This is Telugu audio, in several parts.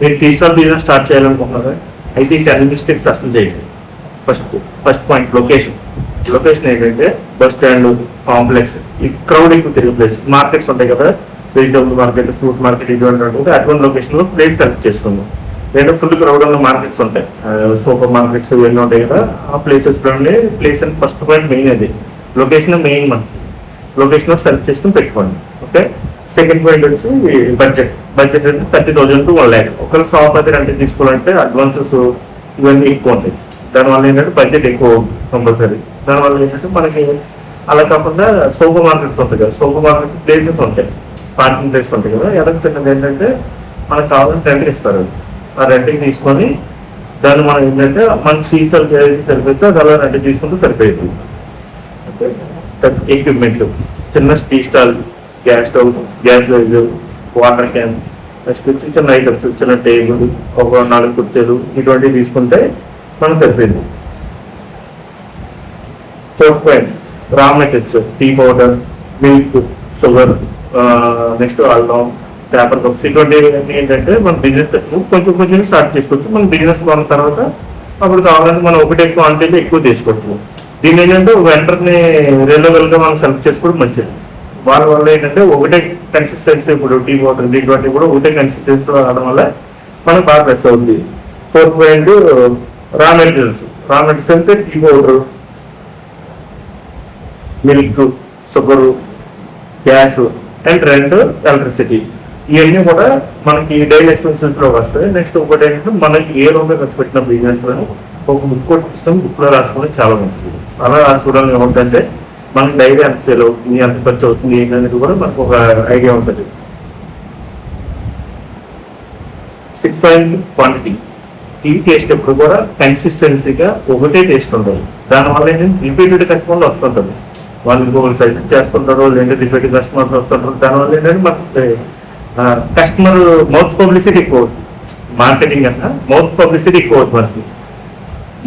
మీరు టీ స్టాల్ బిజినెస్ స్టార్ట్ చేయాలనుకుంటున్నారు అయితే 10 మిస్టేక్స్ అసలు చేయండి. ఫస్ట్ పాయింట్ లొకేషన్ ఏంటంటే బస్ స్టాండ్, కాంప్లెక్స్, ఈ క్రౌడ్ ఎక్కువ తిరిగే ప్లేస్, మార్కెట్స్ ఉంటాయి కదా, వెజిటబుల్ మార్కెట్, ఫ్రూట్ మార్కెట్, అటువంటి లొకేషన్ లో ప్లేస్ సెలెక్ట్ చేసుకుందాం. లేదా ఫుల్ క్రౌడ్ ఉన్న మార్కెట్స్ ఉంటాయి, సూపర్ మార్కెట్స్ ఇవన్నీ ఉంటాయి కదా, ఆ ప్లేసెస్ లోనే ప్లేస్ అని ఫస్ట్ పాయింట్ మెయిన్. అది లొకేషన్ మెయిన్. మనకి లొకేషన్ సెలెక్ట్ చేసుకుని పెట్టుకోండి. ఓకే. సెకండ్ పాయింట్ వచ్చి బడ్జెట్ అంటే 30,000 to 1 lakh. ఒకవేళ షాప్ అయితే రెంట్ తీసుకోవాలంటే అడ్వాన్సెస్ ఇవన్నీ ఎక్కువ ఉంటాయి. దానివల్ల ఏంటంటే బడ్జెట్ ఎక్కువ కంపల్సరీ. దానివల్ల ఏంటంటే మనకి అలా కాకుండా సూపర్ మార్కెట్స్ ఉంటాయి కదా, సూపర్ మార్కెట్ ప్లేసెస్ ఉంటాయి, పార్కింగ్ ప్లేస్ ఉంటాయి కదా, ఎలా చిన్నది ఏంటంటే మనకు కావాలంటే రెంట్కి ఇస్తారు. ఆ రెంట్కి తీసుకొని దాన్ని మనం ఏంటంటే మనకి సరిపోతే అది అలా రెంట్కి తీసుకుంటే సరిపోయింది. ఓకే. ఎక్విప్మెంట్ చిన్న tea stall, gas stove, gas లైవ్, వాటర్ క్యాన్, నెక్స్ట్ చిన్న ఐటమ్స్, చిన్న టేబుల్, ఒక 4 కుర్చీలు, ఇటువంటివి తీసుకుంటే మనకు సరిపోయింది. Fourth point raw materials, tea powder, milk, sugar, next అల్లం, పేపర్ కప్స్, ఇటువంటివి ఏంటంటే మన బిజినెస్ కొంచెం స్టార్ట్ చేసుకోవచ్చు. మన బిజినెస్ కొన్న తర్వాత అప్పుడు కావాలంటే మనం ఒకటే క్వాంటిటీ ఎక్కువ తీసుకోవచ్చు. దీని ఏంటంటే వెంటనే రిలవెల్గా మనం సెలెక్ట్ చేసుకోవడం మంచిది. వాళ్ళ వల్ల ఏంటంటే ఒకటే కన్సిస్టెన్సీ, ఇప్పుడు టీ వాటర్ ఇటువంటి కూడా ఒకటే కన్సిస్టెన్సీ రావడం వల్ల మనకు బాగా ప్లస్ అవుతుంది. ఫోర్త్ పాయింట్ రా మెటీరియల్స్ అంటే tea powder, milk, sugar, gas and rent, electricity, ఇవన్నీ కూడా మనకి డైలీ ఎక్స్పెన్సెస్ లో వస్తాయి. నెక్స్ట్ ఒకటి ఏంటంటే మనకి ఏ రూపాయి ఖర్చు పెట్టిన బిజినెస్ లో ఒక బుక్ ఇస్తాం, బుక్ లో రాసుకోవడం చాలా మంచిది. అలా రాసుకోవడం ఏముంటుందంటే మనకి డైలీ ఎంత సేల్ అవుతుంది, ఎంత ఖర్చు అవుతుంది ఏంటనేది కూడా మనకు ఒక ఐడియా ఉంటుంది. 6 పాయింట్ క్వాంటిటీ. టీ టేస్ట్ ఎప్పుడు కూడా కన్సిస్టెన్సీగా ఒకటే టేస్ట్ ఉంటుంది. దానివల్ల ఏంటంటే రిపీటెడ్ కస్టమర్లు వస్తుంటారు, వాళ్ళు ఇంకొకరు సజెస్ట్ చేస్తుంటారు, లేదంటే రిపీటెడ్ కస్టమర్స్ వస్తుంటారు. దానివల్ల ఏంటంటే మనకి కస్టమర్ మౌత్ పబ్లిసిటీ ఎక్కువ అవుతుంది. మార్కెటింగ్ అన్నా మౌత్ పబ్లిసిటీ ఎక్కువ అవుతుంది. మనకి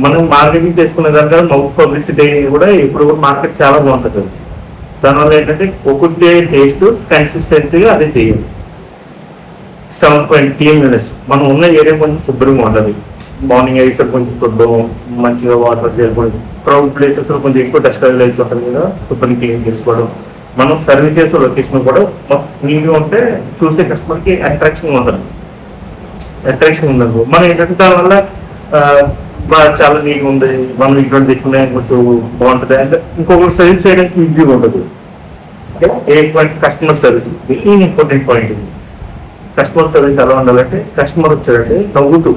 మనం మార్కెటింగ్ చేసుకునే దానికన్నా మౌత్ పబ్లిసిటీ కూడా ఇప్పుడు మార్కెట్ చాలా బాగుంటుంది. దానివల్ల ఏంటంటే ఒకటే టేస్ట్ కన్సిస్టెన్సీగా అదే చేయాలి. 7 పాయింట్ క్లీన్లీనెస్. మనం ఉన్న ఏరియా కొంచెం శుభ్రంగా ఉండాలి. మార్నింగ్ అయితే కొంచెం శుభ్రం, మంచిగా వాటర్ చేసుకోవడం, క్రౌడ్ ప్లేసెస్ లో కొంచెం ఎక్కువ డస్ట్ అవుతుంటుంది కదా, శుభ్రం క్లీన్ చేసుకోవడం. మనం సర్వీస్ చేసే లొకేషన్ కూడా నీట్గా ఉంటే చూసే కస్టమర్కి అట్రాక్షన్ ఉండదు. మనం ఏంటంటే దానివల్ల చాలా నీట్గా ఉంది, మనం ఇటువంటి దిక్కునే కొంచెం బాగుంటుంది అంటే ఇంకొకరు సర్వీస్ చేయడానికి ఈజీగా ఉండదు. ఏ పాయింట్ కస్టమర్ సర్వీస్, ఇది ఇంపార్టెంట్ పాయింట్. ఇది కస్టమర్ సర్వీస్ ఎలా ఉండాలంటే కస్టమర్ వచ్చాడంటే నవ్వుతూ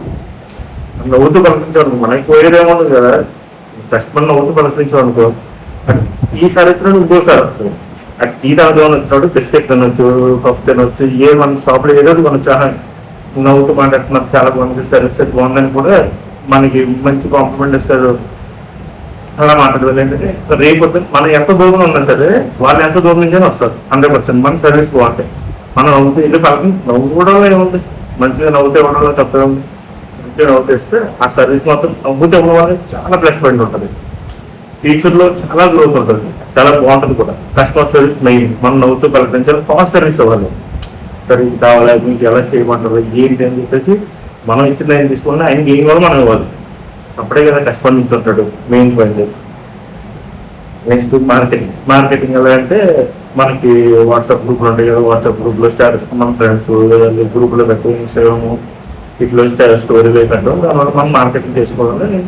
పలకరించాలి. మనకి పోయేదేమో కదా, కస్టమర్ నవ్వుతూ పలకరించామనుకో ఈసారి వచ్చినప్పుడు ఇంకోసారి వస్తుంది. ఆ టీ తాగుదామని వచ్చినప్పుడు బిస్కెట్ తినొచ్చు, ఫస్ట్ తినొచ్చు, ఏ మన షాప్లో ఏదో మనం చాలా నవ్వుతూ మాట్లాడుతున్నారు, చాలా బాగుంది, సర్వీస్ బాగుందని కూడా మనకి మంచి కాంప్లిమెంట్ ఇస్తారు. అలా మాట్లాడదు ఏంటంటే రేపు మనం ఎంత దూరం ఉన్నా సరే వాళ్ళు ఎంత దూరం నుంచి వస్తారు 100%. మన సర్వీస్ బాగుంటాయి. మనం నవ్వుతూ వెళ్ళి పలకం నవ్వుకోవడం ఏముంది, మంచిగా నవ్వుతే ఇవ్వడంలో తప్పడం, మంచిగా నవ్వుతేస్తే ఆ సర్వీస్ మాత్రం నవ్వుతే ఇవ్వడం వల్ల చాలా ప్లస్ పాయింట్ ఉంటుంది. ఫ్యూచర్లో చాలా గ్రోత్ ఉంటుంది, చాలా బాగుంటుంది కూడా. Customer service main. మనం నవ్వుతూ పలకరించాలి, ఫాస్ట్ సర్వీస్ ఇవ్వాలి. సరే ఇది కావాలి, మీకు ఎలా చేయమంటారు ఏంటి అని చెప్పేసి మనం ఇచ్చిన ఆయన తీసుకుని ఆయనకి ఏం కూడా మనం ఇవ్వాలి. అప్పుడే కదా కస్టమర్ నుంచి ఉంటాడు, మెయిన్ పాయింట్. నెక్స్ట్ మార్కెటింగ్ ఎలా అంటే మనకి వాట్సాప్ గ్రూప్లు ఉంటాయి కదా, వాట్సాప్ గ్రూప్లో స్టేటస్ మన ఫ్రెండ్స్ గ్రూప్లో పెట్టడం, ఇన్స్టాగ్రామ్ ఇట్లా స్టోరీలు పెట్టడం, దానివల్ల మనం మార్కెటింగ్ చేసుకోవాలని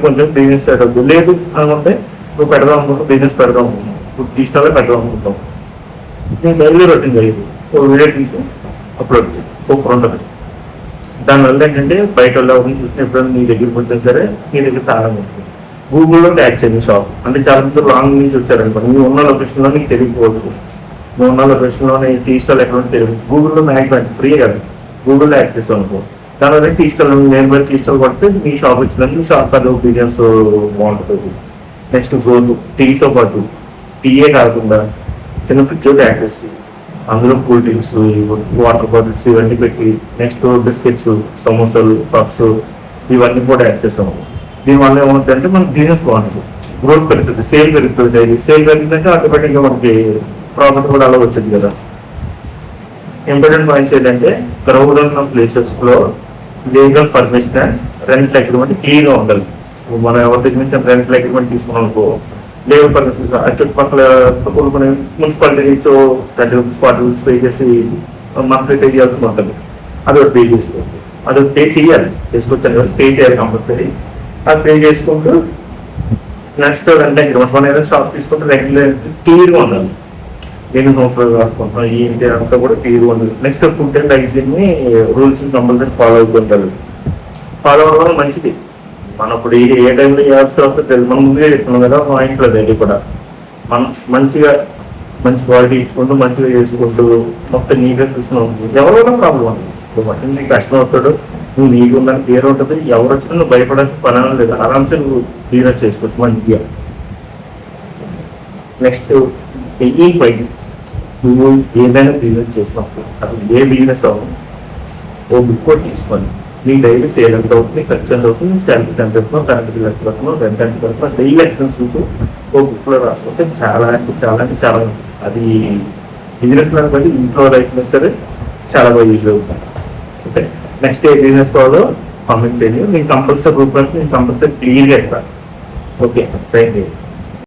కొంచెం బిజినెస్ సెటప్ లేదు అనుకుంటే నువ్వు పెడదాం అనుకుంటాం, బిజినెస్ పెడదాం అనుకుంటాం, ఇప్పుడు డిజిటల్లో పెడదాం అనుకుంటాం. నేను డైలీ రొటీన్ జరిగింది ఒక వీడియో తీసి అప్లోడ్ చేసి సూపర్ ఉంటుంది. దానివల్ల ఏంటంటే బయట వాళ్ళని చూసిన ఎప్పుడైనా నీ దగ్గరికి వచ్చినా సరే నీ దగ్గర తాగడం ఉంటుంది. గూగుల్లో ట్యాగ్ చేయండి షాప్. అంటే చాలా మంది లాంగ్ నుంచి వచ్చారనుకోండి, నువ్వు ఉన్న లొకేషన్లో నీకు తెలియకపోవచ్చు, నువ్వు ఉన్న లొకేషన్లోనే టీ స్టాల్ ఎక్కడ తెలియవచ్చు. గూగుల్లో మ్యాక్సిమం ఫ్రీ కదా, గూగుల్లో యాడ్ చేస్తావు అనుకో, దానివల్ల టీ స్టాల్ నేను టీ స్టాల్ కొడితే మీ షాప్ వచ్చిందని మీ షాప్ అది బిజినెస్ బాగుంటుంది. Next growth. టీతో పాటు టీయే కాకుండా చిన్న ఫ్రిడ్జ్ యాడ్ చేసి అందులో కూల్ డ్రింక్స్, వాటర్ బాటిల్స్ ఇవన్నీ పెట్టి, నెక్స్ట్ బిస్కెట్స్, సమోసాలు, పఫ్స్ ఇవన్నీ కూడా యాడ్ చేస్తాము. దీనివల్ల ఏమవుతుందంటే మనకి బిజినెస్ బాగుంటుంది, గ్రోత్ పెరుగుతుంది, సేల్ పెరుగుతుంది. డైలీ సేల్ పెరిగిందంటే ఆటోమేటిక్గా మనకి ప్రాఫిట్ కూడా అలా వచ్చింది కదా. ఇంపార్టెంట్ పాయింట్స్ ఏంటంటే క్రౌడ్ ఉన్న ప్లేసెస్ లో legal permission and rent agreement క్లియర్గా ఉండాలి. మనం ఎవరి దగ్గర నుంచి రెంట్ అగ్రిమెంట్ తీసుకున్నాం అనుకో, లీగల్ పర్మిషన్ చుట్టుపక్కల కొన్ని మున్సిపాలిటీ నుంచి ₹30 పే చేసి మంత్లీ పే చేయాల్సి ఉంటుంది. అదొకటి పే చేసుకోవచ్చు, అదొకటి పే చేయాలి, చేసుకోవచ్చు కదా, పే చేయాలి కంపల్సరీ. అది పే చేసుకుంటూ నెక్స్ట్ రెంట్ అగ్రిమెంట్ మనం ఏదైనా షాప్ తీసుకుంటే రెగ్యులర్ క్లియర్గా ఉండాలి. ఎన్ని సంవత్సరాలు రాసుకుంటాం ఏంటి అంతా కూడా క్లియర్గా ఉండాలి. నెక్స్ట్ ఫుడ్ అండ్ హైజీన్ ని రూల్స్ కంపల్సరీ ఫాలో అవుతుంటారు. ఫాలో అవ్వడం మంచిది. మనం ఇప్పుడు ఏ టైంలో ఏ అవసరం అవుతుందో మనం ముందుగా చెప్తున్నాం కదా, మా ఇంట్లో అది కూడా మనం మంచిగా మంచి క్వాలిటీ ఇచ్చుకుంటూ మంచిగా చేసుకుంటూ మొత్తం నీట్గా చూసుకున్నాం ఎవరైనా ప్రాబ్లం ఉంది. ఇప్పుడు మటన్ నీకు కష్టం అవుతాడు, నువ్వు నీకు ఉందని క్లియర్ ఉంటుంది, ఎవరు వచ్చినా నువ్వు భయపడడానికి పని లేదు, ఆరామ్సే నువ్వు క్లియర్ చేసుకోవచ్చు మంచిగా. నెక్స్ట్ ఈ బయట నువ్వు ఏదైనా బిజినెస్ చేసినప్పుడు అది ఏ బిజినెస్ అవ్వదు, ఓ బుక్ కూడా తీసుకోండి. నీ డైలీ సేల్ ఎంత అవుతుంది, ఖర్చు ఎంత అవుతుంది, శాలరీ ఎంత అవుతుందో, కరెంట్ బిల్ ఎంత అవుతుందో, రెంట్ ఎంత అవుతుందో, డైలీ ఎక్స్పెన్సెస్ ఓ బుక్లో రాసుకుంటే చాలా చాలా ఉంటుంది. అది బిజినెస్ మ్యాన్ బట్టి ఇంట్లో లైఫ్ సరే చాలా బాగా యూజ్ అవుతుంది. ఓకే, నెక్స్ట్ ఏ బిజినెస్ కావాలో కామెంట్ చేయండి. నేను కంపల్సరీ రూపాయలు నేను కంపల్సరీ క్లియర్గా ఇస్తాను. Okay, thank you.